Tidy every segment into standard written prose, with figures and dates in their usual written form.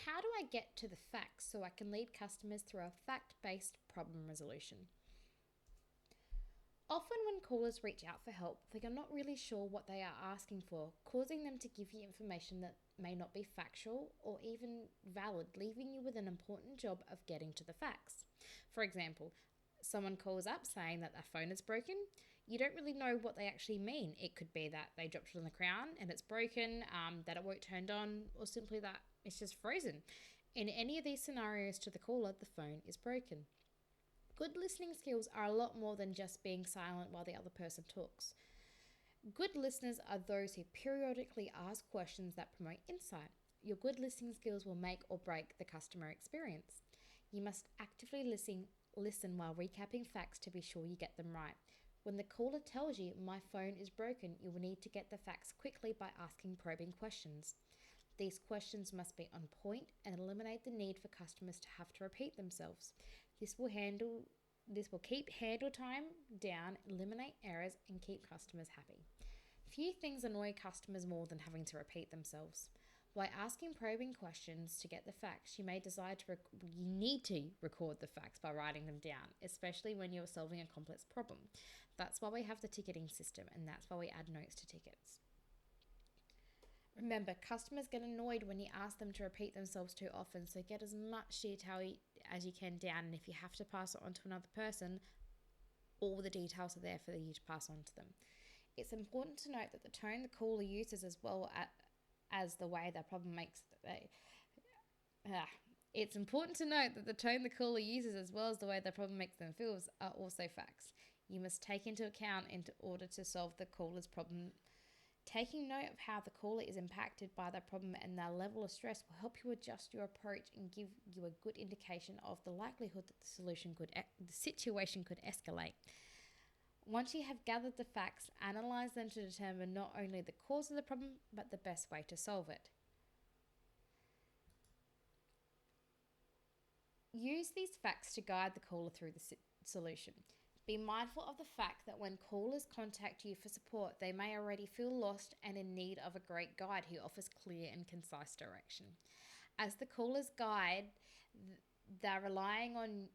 How do I get to the facts so I can lead customers through a fact-based problem resolution? Often when callers reach out for help, they are not really sure what they are asking for, causing them to give you information that may not be factual or even valid, leaving you with an important job of getting to the facts. For example, someone calls up saying that their phone is broken. You don't really know what they actually mean. It could be that they dropped it on the ground and it's broken, that it won't turn on, or simply that it's just frozen. In any of these scenarios to the caller, the phone is broken. Good listening skills are a lot more than just being silent while the other person talks. Good listeners are those who periodically ask questions that promote insight. Your good listening skills will make or break the customer experience. You must actively listen while recapping facts to be sure you get them right. When the caller tells you, "My phone is broken," you will need to get the facts quickly by asking probing questions. These questions must be on point and eliminate the need for customers to have to repeat themselves. This will keep handle time down, eliminate errors, and keep customers happy. Few things annoy customers more than having to repeat themselves. By asking probing questions to get the facts, you may decide you need to record the facts by writing them down, especially when you're solving a complex problem. That's why we have the ticketing system, and that's why we add notes to tickets. Remember, customers get annoyed when you ask them to repeat themselves too often, so get as much detail as you can down, and if you have to pass it on to another person, all the details are there for you to pass on to them. It's important to note that the tone the caller uses as well as the way their problem makes It's important to note that the tone the caller uses as well as the way their problem makes them feel are also facts you must take into account in order to solve the caller's problem. Taking note of how the caller is impacted by their problem and their level of stress will help you adjust your approach and give you a good indication of the likelihood that the situation could escalate. Once you have gathered the facts, analyze them to determine not only the cause of the problem, but the best way to solve it. Use these facts to guide the caller through the solution. Be mindful of the fact that when callers contact you for support, they may already feel lost and in need of a great guide who offers clear and concise direction. As the caller's guide, they're relying on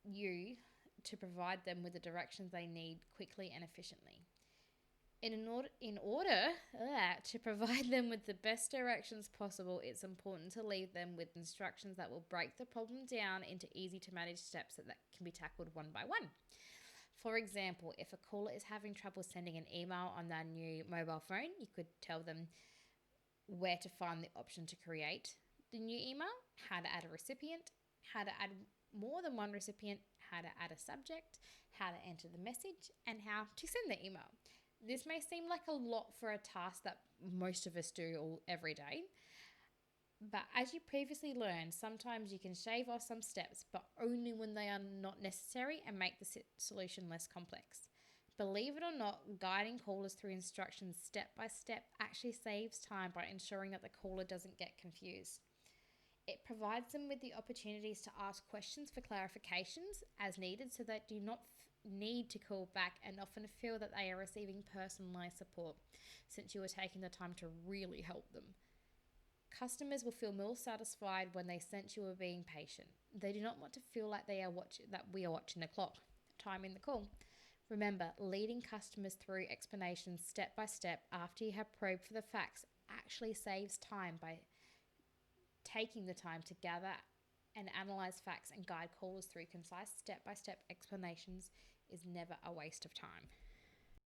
you to provide them with the directions they need quickly and efficiently. In order to provide them with the best directions possible, it's important to leave them with instructions that will break the problem down into easy to manage steps that can be tackled one by one. For example, if a caller is having trouble sending an email on their new mobile phone, you could tell them where to find the option to create the new email, how to add a recipient, how to add more than one recipient, how to add a subject, how to enter the message, and how to send the email. This may seem like a lot for a task that most of us do every day, but as you previously learned, sometimes you can shave off some steps, but only when they are not necessary, and make the solution less complex. Believe it or not, guiding callers through instructions step by step actually saves time by ensuring that the caller doesn't get confused. It provides them with the opportunities to ask questions for clarifications as needed, so they do not need to call back and often feel that they are receiving personalised support, since you are taking the time to really help them. Customers will feel more satisfied when they sense you are being patient. They do not want to feel like we are watching the clock, timing the call. Remember, leading customers through explanations step by step after you have probed for the facts actually saves time by taking the time to gather and analyze facts and guide callers through concise step-by-step explanations is never a waste of time.